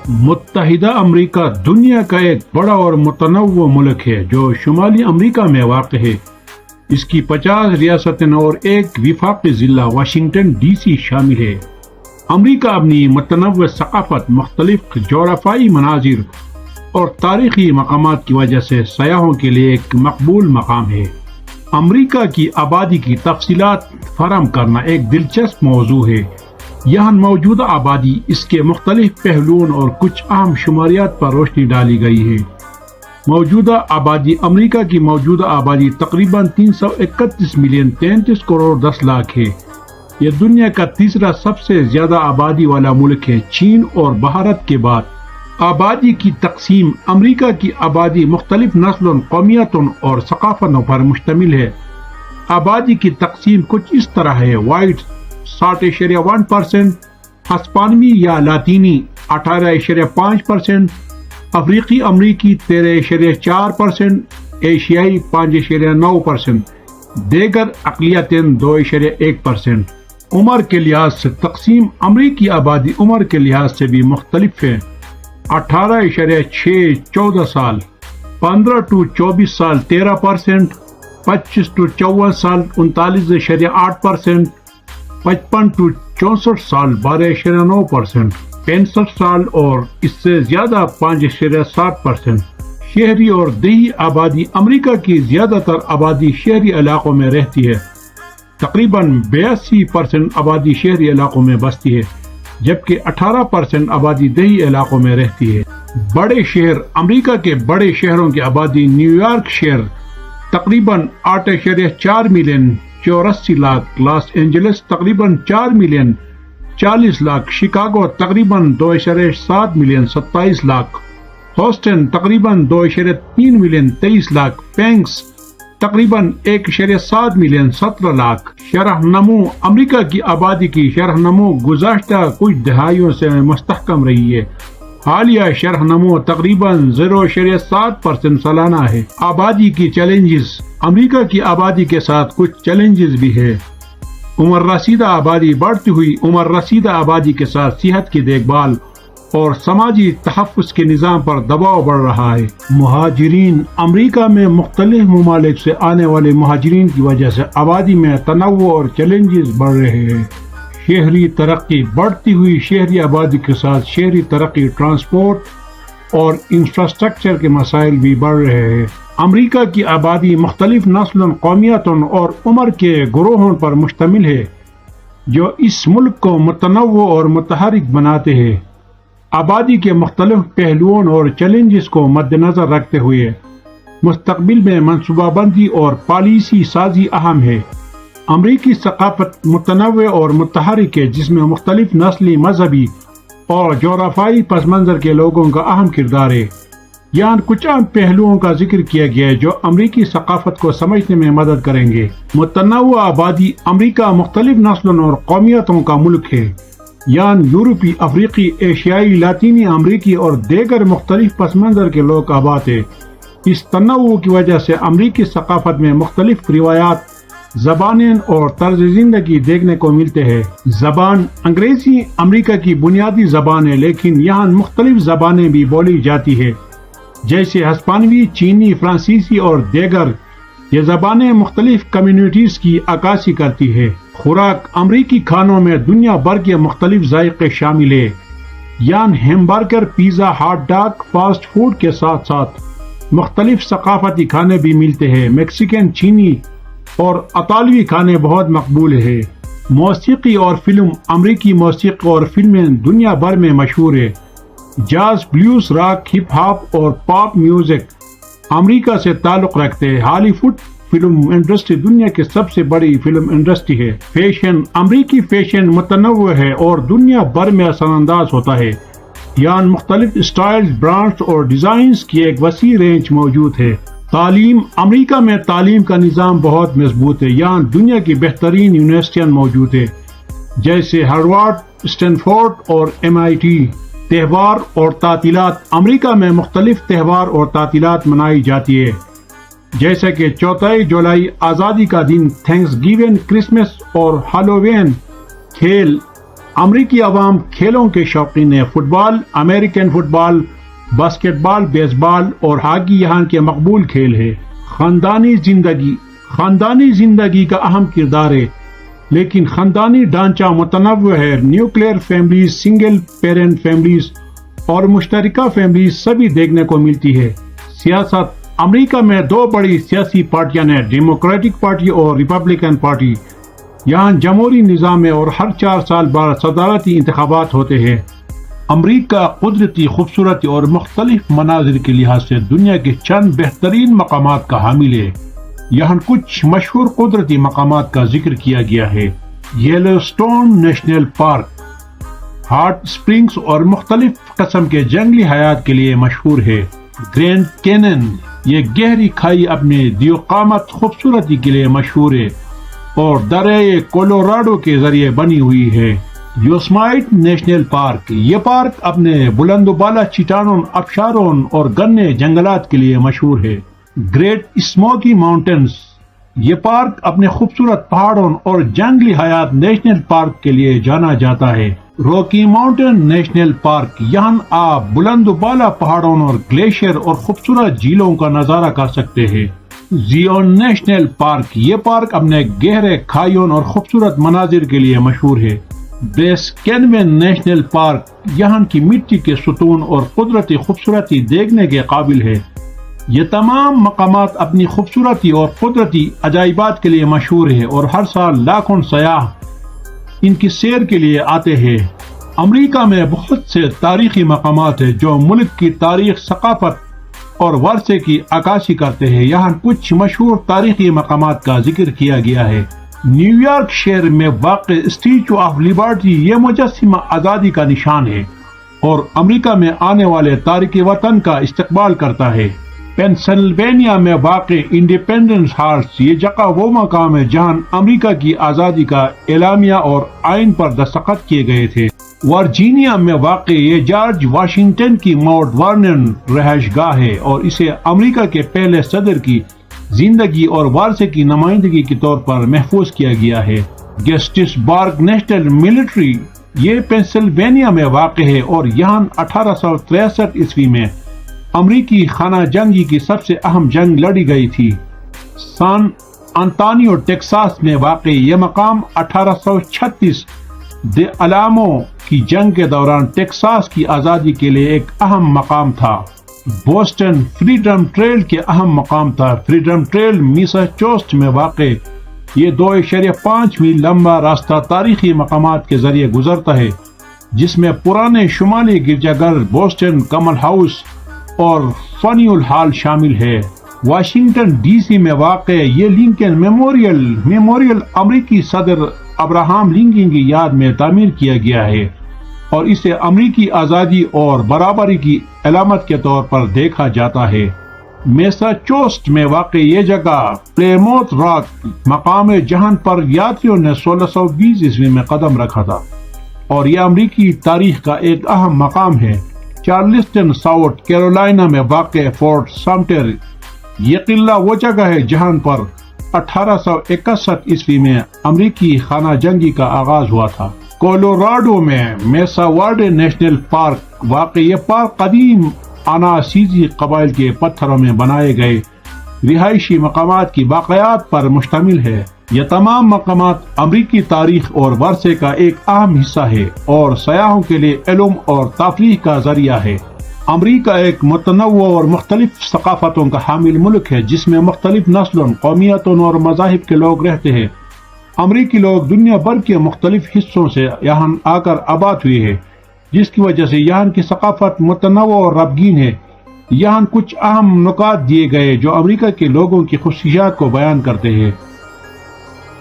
متحدہ امریکہ دنیا کا ایک بڑا اور متنوع ملک ہے جو شمالی امریکہ میں واقع ہے۔ اس کی 50 ریاستیں اور ایک وفاقی ضلع واشنگٹن ڈی سی شامل ہے۔ امریکہ اپنی متنوع ثقافت، مختلف جغرافیائی مناظر اور تاریخی مقامات کی وجہ سے سیاحوں کے لیے ایک مقبول مقام ہے۔ امریکہ کی آبادی کی تفصیلات فراہم کرنا ایک دلچسپ موضوع ہے۔ یہاں موجودہ آبادی، اس کے مختلف پہلوؤں اور کچھ اہم شماریات پر روشنی ڈالی گئی ہے۔ موجودہ آبادی: امریکہ کی موجودہ آبادی تقریباً 331 ملین 33 کروڑ 10 لاکھ ہے۔ یہ دنیا کا تیسرا سب سے زیادہ آبادی والا ملک ہے، چین اور بھارت کے بعد۔ آبادی کی تقسیم: امریکہ کی آبادی مختلف نسلوں، قومیتوں اور ثقافتوں پر مشتمل ہے۔ آبادی کی تقسیم کچھ اس طرح ہے: وائٹ 60.1%، ہسپانوی یا لاطینی 18.5%، افریقی امریکی 13.4%، ایشیائی 5.9%، دیگر اقلیتیں 2.1%۔ عمر کے لحاظ سے تقسیم: امریکی آبادی عمر کے لحاظ سے بھی مختلف ہے۔ 18.6 14 سال، 15 to 24 سال 13%، 25 to 54 سال 39.8%، 55 to 64 سال 12.9%، 65 سال اور اس سے زیادہ 5.7%۔ شہری اور دیہی آبادی: امریکہ کی زیادہ تر آبادی شہری علاقوں میں رہتی ہے، تقریباً 82% آبادی شہری علاقوں میں بستی ہے، جبکہ 18% آبادی دیہی علاقوں میں رہتی ہے۔ بڑے شہر: امریکہ کے بڑے شہروں کی آبادی: نیو یارک شہر تقریباً 8.4 ملین 84 لاکھ، لاس اینجلس تقریباً 4 ملین 40 لاکھ، شکاگو تقریباً 2.7 ملین 27 لاکھ، ہوسٹن تقریباً 2.3 ملین 23 لاکھ، فینکس تقریباً 1.7 ملین 17 لاکھ۔ شرح نمو: امریکہ کی آبادی کی شرح نمو گزشتہ کچھ دہائیوں سے مستحکم رہی ہے۔ حالیہ شرح نمو تقریباً 0.7% سالانہ ہے۔ آبادی کی چیلنجز: امریکہ کی آبادی کے ساتھ کچھ چیلنجز بھی ہے۔ عمر رسیدہ آبادی: بڑھتی ہوئی عمر رسیدہ آبادی کے ساتھ صحت کی دیکھ بھال اور سماجی تحفظ کے نظام پر دباؤ بڑھ رہا ہے۔ مہاجرین: امریکہ میں مختلف ممالک سے آنے والے مہاجرین کی وجہ سے آبادی میں تنوع اور چیلنجز بڑھ رہے ہیں۔ شہری ترقی: بڑھتی ہوئی شہری آبادی کے ساتھ شہری ترقی، ٹرانسپورٹ اور انفراسٹرکچر کے مسائل بھی بڑھ رہے ہیں۔ امریکہ کی آبادی مختلف نسلوں، قومیتوں اور عمر کے گروہوں پر مشتمل ہے، جو اس ملک کو متنوع اور متحرک بناتے ہیں۔ آبادی کے مختلف پہلوؤں اور چیلنجز کو مد نظر رکھتے ہوئے مستقبل میں منصوبہ بندی اور پالیسی سازی اہم ہے۔ امریکی ثقافت متنوع اور متحرک ہے، جس میں مختلف نسلی، مذہبی اور جغرافیائی پس منظر کے لوگوں کا اہم کردار ہے۔ یہاں کچھ اہم پہلوؤں کا ذکر کیا گیا ہے جو امریکی ثقافت کو سمجھنے میں مدد کریں گے۔ متنوع آبادی: امریکہ مختلف نسلوں اور قومیتوں کا ملک ہے۔ یہاں یورپی، افریقی، ایشیائی، لاطینی امریکی اور دیگر مختلف پس منظر کے لوگ آباد ہیں۔ اس تنوع کی وجہ سے امریکی ثقافت میں مختلف روایات، زبانیں اور طرز زندگی دیکھنے کو ملتے ہیں۔ زبان: انگریزی امریکہ کی بنیادی زبان ہے، لیکن یہاں مختلف زبانیں بھی بولی جاتی ہیں، جیسے ہسپانوی، چینی، فرانسیسی اور دیگر۔ یہ زبانیں مختلف کمیونٹیز کی عکاسی کرتی ہیں۔ خوراک: امریکی کھانوں میں دنیا بھر کے مختلف ذائقے شامل ہیں۔ یہاں hamburger, pizza, hot dog, fast food کے ساتھ ساتھ مختلف ثقافتی کھانے بھی ملتے ہیں۔ میکسیکن، چینی اور اطالوی کھانے بہت مقبول ہیں۔ موسیقی اور فلم: امریکی موسیقی اور فلمیں دنیا بھر میں مشہور ہیں۔ Jazz, blues, rock, hip hop اور پاپ میوزک امریکہ سے تعلق رکھتے ہیں۔ ہالی ووڈ فلم انڈسٹری دنیا کی سب سے بڑی فلم انڈسٹری ہے۔ فیشن: امریکی فیشن متنوع ہے اور دنیا بھر میں اثر انداز ہوتا ہے۔ یہاں مختلف اسٹائلز، برانڈز اور ڈیزائنز کی ایک وسیع رینج موجود ہے۔ تعلیم: امریکہ میں تعلیم کا نظام بہت مضبوط ہے۔ یہاں دنیا کی بہترین یونیورسٹیاں موجود ہیں، جیسے ہارورڈ، اسٹینفورڈ اور MIT۔ تہوار اور تعطیلات: امریکہ میں مختلف تہوار اور تعطیلات منائی جاتی ہے، جیسا کہ 4 جولائی آزادی کا دن، تھینکس گیونگ، کرسمس اور ہالووین۔ کھیل: امریکی عوام کھیلوں کے شوقین ہیں۔ فٹ بال، امریکن فٹ بال، باسکٹ بال، بیس بال اور ہاکی یہاں کے مقبول کھیل ہے۔ خاندانی زندگی کا اہم کردار ہے، لیکن خاندانی ڈھانچہ متنوع ہے۔ Nuclear families, single parent families اور مشترکہ فیملیز سبھی دیکھنے کو ملتی ہے۔ سیاست، امریکہ میں دو بڑی سیاسی پارٹیاں ہیں، ڈیموکریٹک پارٹی اور ریپبلکن پارٹی۔ یہاں جمہوری نظام ہے اور ہر 4 سال بعد صدارتی انتخابات ہوتے ہیں۔ امریکہ قدرتی خوبصورتی اور مختلف مناظر کے لحاظ سے دنیا کے چند بہترین مقامات کا حامل ہے۔ یہاں کچھ مشہور قدرتی مقامات کا ذکر کیا گیا ہے۔ یلوسٹون نیشنل پارک ہاٹ اسپرنگز اور مختلف قسم کے جنگلی حیات کے لیے مشہور ہے۔ گرینڈ کینن، یہ گہری کھائی اپنے دیو قامت خوبصورتی کے لیے مشہور ہے اور دریا کولوراڈو کے ذریعے بنی ہوئی ہے۔ یوسمائٹ نیشنل پارک، یہ پارک اپنے بلند و بالا چٹانوں، آبشاروں اور گھنے جنگلات کے لیے مشہور ہے۔ گریٹ اسموکی ماؤنٹینز، یہ پارک اپنے خوبصورت پہاڑوں اور جنگلی حیات نیشنل پارک کے لیے جانا جاتا ہے۔ روکی ماؤنٹین نیشنل پارک، یہاں آپ بلند و بالا پہاڑوں اور گلیشیئر اور خوبصورت جھیلوں کا نظارہ کر سکتے ہیں۔ زیون نیشنل پارک، یہ پارک اپنے گہرے کھائیوں اور خوبصورت مناظر کے لیے مشہور ہے۔ بریس کینون نیشنل پارک، یہاں کی مٹی کے ستون اور قدرتی خوبصورتی دیکھنے کے قابل ہے۔ یہ تمام مقامات اپنی خوبصورتی اور قدرتی عجائبات کے لیے مشہور ہے اور ہر سال لاکھوں سیاح ان کی سیر کے لیے آتے ہیں۔ امریکہ میں بہت سے تاریخی مقامات ہیں جو ملک کی تاریخ، ثقافت اور ورثے کی عکاسی کرتے ہیں۔ یہاں کچھ مشہور تاریخی مقامات کا ذکر کیا گیا ہے۔ نیو یارک شہر میں واقع اسٹیچو آف لبرٹی، یہ مجسمہ آزادی کا نشان ہے اور امریکہ میں آنے والے تارکین وطن کا استقبال کرتا ہے۔ پینسلوینیا میں واقع انڈیپینڈنس ہالز، یہ جگہ وہ مقام ہے جہاں امریکہ کی آزادی کا اعلامیہ اور آئین پر دستخط کیے گئے تھے۔ ورجینیا میں واقع یہ جارج واشنگٹن کی ماؤنٹ ورنن رہائش گاہ ہے اور اسے امریکہ کے پہلے صدر کی زندگی اور ورثے کی نمائندگی کے طور پر محفوظ کیا گیا ہے۔ گیسٹس بارگ نیشنل ملٹری، یہ پینسلوینیا میں واقع ہے اور یہاں 1863 عیسوی میں امریکی خانہ جنگی کی سب سے اہم جنگ لڑی گئی تھی۔ سان انطونیو ٹیکساس میں واقع یہ مقام 1836 دی الامو کی جنگ کے دوران ٹیکساس کی آزادی کے لیے ایک اہم مقام تھا۔ بوسٹن فریڈم ٹریل کے اہم مقام تھا۔ فریڈم ٹریل میساچوسٹس میں واقع یہ 2.5 میل لمبا راستہ تاریخی مقامات کے ذریعے گزرتا ہے، جس میں پرانے شمالی گرجا گھر، بوسٹن کمل ہاؤس اور فنیول ہال شامل ہے۔ واشنگٹن ڈی سی میں واقع یہ لنکن میموریل امریکی صدر ابراہم لنکن کی یاد میں تعمیر کیا گیا ہے اور اسے امریکی آزادی اور برابری کی علامت کے طور پر دیکھا جاتا ہے۔ میساچوسٹس میں واقع یہ جگہ پلیموتھ راک مقام ہے جہاں پر یاتریوں نے 1620 عیسوی میں قدم رکھا تھا اور یہ امریکی تاریخ کا ایک اہم مقام ہے۔ چارلسٹن ساؤتھ کیرولائنا میں واقع فورٹ سمٹر، یہ قلعہ وہ جگہ ہے جہاں پر 1861 عیسوی میں امریکی خانہ جنگی کا آغاز ہوا تھا۔ کولوراڈو میں میسا وارڈے نیشنل پارک واقع، یہ پارک قدیم آناسیزی قبائل کے پتھروں میں بنائے گئے رہائشی مقامات کی باقیات پر مشتمل ہے۔ یہ تمام مقامات امریکی تاریخ اور ورثے کا ایک اہم حصہ ہے اور سیاحوں کے لیے علم اور تفریح کا ذریعہ ہے۔ امریکہ ایک متنوع اور مختلف ثقافتوں کا حامل ملک ہے جس میں مختلف نسلوں، قومیتوں اور مذاہب کے لوگ رہتے ہیں۔ امریکی لوگ دنیا بھر کے مختلف حصوں سے یہاں آ کر آباد ہوئے ہیں، جس کی وجہ سے یہاں کی ثقافت متنوع اور رنگین ہے۔ یہاں کچھ اہم نکات دیے گئے جو امریکہ کے لوگوں کی خصوصیات کو بیان کرتے ہیں۔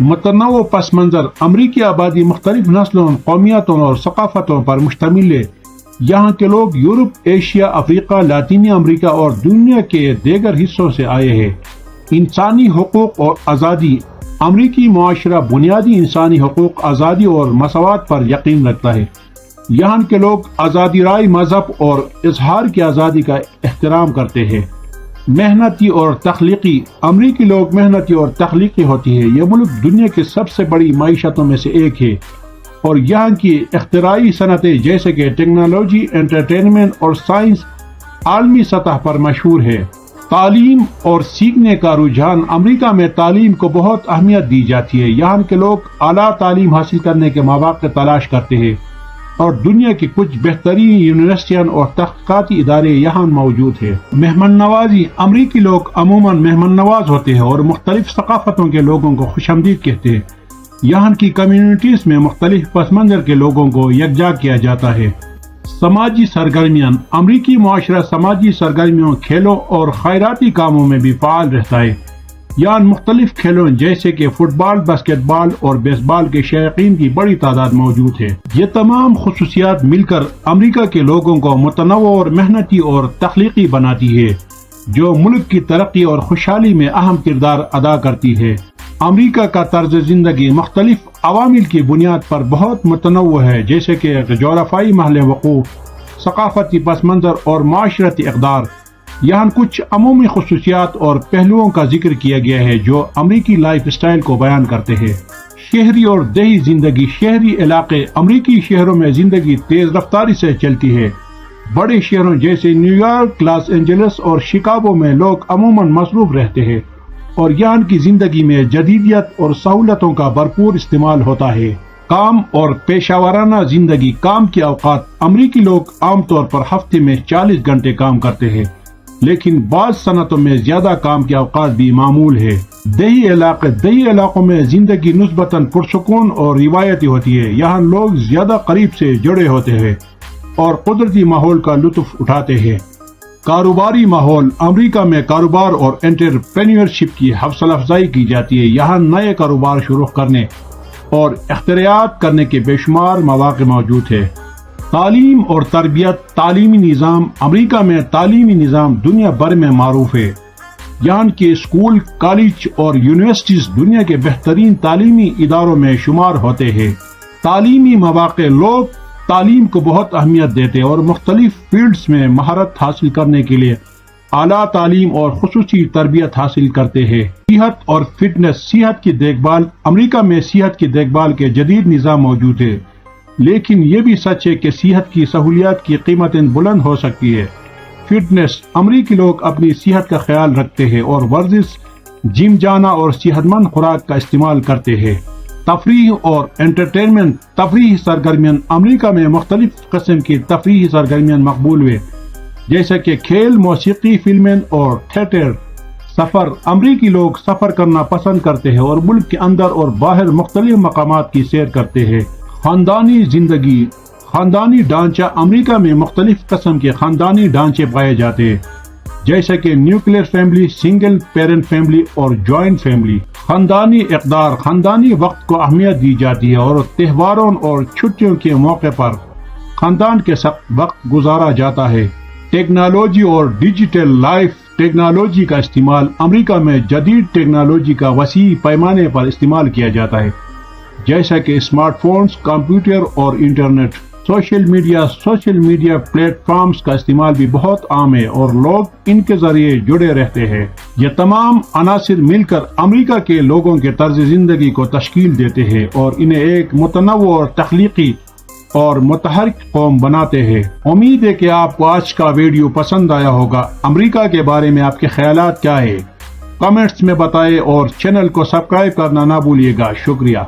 متنوع پس منظر، امریکی آبادی مختلف نسلوں، قومیتوں اور ثقافتوں پر مشتمل ہے۔ یہاں کے لوگ یورپ، ایشیا، افریقہ، لاطینی امریکہ اور دنیا کے دیگر حصوں سے آئے ہیں۔ انسانی حقوق اور آزادی، امریکی معاشرہ بنیادی انسانی حقوق، آزادی اور مساوات پر یقین رکھتا ہے۔ یہاں کے لوگ آزادی رائے، مذہب اور اظہار کی آزادی کا احترام کرتے ہیں۔ محنتی اور تخلیقی، امریکی لوگ محنتی اور تخلیقی ہوتی ہے۔ یہ ملک دنیا کی سب سے بڑی معیشتوں میں سے ایک ہے اور یہاں کی اختراعی صنعتیں جیسے کہ ٹیکنالوجی، انٹرٹینمنٹ اور سائنس عالمی سطح پر مشہور ہے۔ تعلیم اور سیکھنے کا رجحان۔ امریکہ میں تعلیم کو بہت اہمیت دی جاتی ہے۔ یہاں کے لوگ اعلیٰ تعلیم حاصل کرنے کے مواقع تلاش کرتے ہیں اور دنیا کی کچھ بہترین یونیورسٹیاں اور تحقیقاتی ادارے یہاں موجود ہیں۔ مہمان نوازی۔ امریکی لوگ عموماً مہمان نواز ہوتے ہیں اور مختلف ثقافتوں کے لوگوں کو خوش آمدید کہتے ہیں۔ یہاں کی کمیونٹیز میں مختلف پس منظر کے لوگوں کو یکجا کیا جاتا ہے۔ سماجی سرگرمیاں۔ امریکی معاشرہ سماجی سرگرمیوں، کھیلوں اور خیراتی کاموں میں بھی فعال رہتا ہے۔ یہاں مختلف کھیلوں جیسے کہ فٹ بال، باسکٹ بال اور بیس بال کے شائقین کی بڑی تعداد موجود ہے۔ یہ تمام خصوصیات مل کر امریکہ کے لوگوں کو متنوع اور محنتی اور تخلیقی بناتی ہے، جو ملک کی ترقی اور خوشحالی میں اہم کردار ادا کرتی ہے۔ امریکہ کا طرز زندگی مختلف عوامل کی بنیاد پر بہت متنوع ہے، جیسے کہ جغرافیائی محل وقوع، ثقافتی پس منظر اور معاشرتی اقدار۔ یہاں کچھ عمومی خصوصیات اور پہلوؤں کا ذکر کیا گیا ہے جو امریکی لائف اسٹائل کو بیان کرتے ہیں۔ شہری اور دیہی زندگی۔ شہری علاقے۔ امریکی شہروں میں زندگی تیز رفتاری سے چلتی ہے۔ بڑے شہروں جیسے نیو یارک، لاس اینجلس اور شکاگو میں لوگ عموماً مصروف رہتے ہیں اور یہاں کی زندگی میں جدیدیت اور سہولتوں کا بھرپور استعمال ہوتا ہے۔ کام اور پیشہ ورانہ زندگی۔ کام کے اوقات۔ امریکی لوگ عام طور پر ہفتے میں 40 گھنٹے کام کرتے ہیں، لیکن بعض صنعتوں میں زیادہ کام کے اوقات بھی معمول ہے۔ دیہی علاقے۔ دیہی علاقوں میں زندگی نسبتاً پرسکون اور روایتی ہوتی ہے۔ یہاں لوگ زیادہ قریب سے جڑے ہوتے ہیں اور قدرتی ماحول کا لطف اٹھاتے ہیں۔ کاروباری ماحول۔ امریکہ میں کاروبار اور انٹرپرینیورشپ کی حوصلہ افزائی کی جاتی ہے۔ یہاں نئے کاروبار شروع کرنے اور اختراعات کرنے کے بے شمار مواقع موجود ہیں۔ تعلیم اور تربیت۔ تعلیمی نظام۔ امریکہ میں تعلیمی نظام دنیا بھر میں معروف ہے۔ یہاں کے اسکول، کالج اور یونیورسٹیز دنیا کے بہترین تعلیمی اداروں میں شمار ہوتے ہیں۔ تعلیمی مواقع۔ لوگ تعلیم کو بہت اہمیت دیتے ہیں اور مختلف فیلڈز میں مہارت حاصل کرنے کے لیے اعلیٰ تعلیم اور خصوصی تربیت حاصل کرتے ہیں۔ صحت اور فٹنس۔ صحت کی دیکھ بھال۔ امریکہ میں صحت کی دیکھ بھال کے جدید نظام موجود ہے، لیکن یہ بھی سچ ہے کہ صحت کی سہولیات کی قیمتیں بلند ہو سکتی ہے۔ فٹنس۔ امریکی لوگ اپنی صحت کا خیال رکھتے ہیں اور ورزش، جم جانا اور صحت مند خوراک کا استعمال کرتے ہیں۔ تفریح اور انٹرٹینمنٹ۔ تفریحی سرگرمیاں۔ امریکہ میں مختلف قسم کی تفریحی سرگرمیاں مقبول ہیں، جیسے کہ کھیل، موسیقی، فلمیں اور تھیٹر۔ سفر۔ امریکی لوگ سفر کرنا پسند کرتے ہیں اور ملک کے اندر اور باہر مختلف مقامات کی سیر کرتے ہیں۔ خاندانی زندگی۔ خاندانی ڈھانچہ۔ امریکہ میں مختلف قسم کے خاندانی ڈھانچے پائے جاتے ہیں، جیسے کہ nuclear family, single parent family اور جوائنٹ فیملی۔ خاندانی اقدار۔ خاندانی وقت کو اہمیت دی جاتی ہے اور تہواروں اور چھٹیوں کے موقع پر خاندان کے ساتھ وقت گزارا جاتا ہے۔ ٹیکنالوجی اور ڈیجیٹل لائف۔ ٹیکنالوجی کا استعمال۔ امریکہ میں جدید ٹیکنالوجی کا وسیع پیمانے پر استعمال کیا جاتا ہے، جیسا کہ اسمارٹ فونز، کمپیوٹر اور internet. Social media platforms کا استعمال بھی بہت عام ہے اور لوگ ان کے ذریعے جڑے رہتے ہیں۔ یہ تمام عناصر مل کر امریکہ کے لوگوں کے طرز زندگی کو تشکیل دیتے ہیں اور انہیں ایک متنوع اور تخلیقی اور متحرک قوم بناتے ہیں۔ امید ہے کہ آپ کو آج کا ویڈیو پسند آیا ہوگا۔ امریکہ کے بارے میں آپ کے خیالات کیا ہیں؟ کمنٹس میں بتائیں اور چینل کو سبسکرائب کرنا نہ بھولیے گا۔ شکریہ۔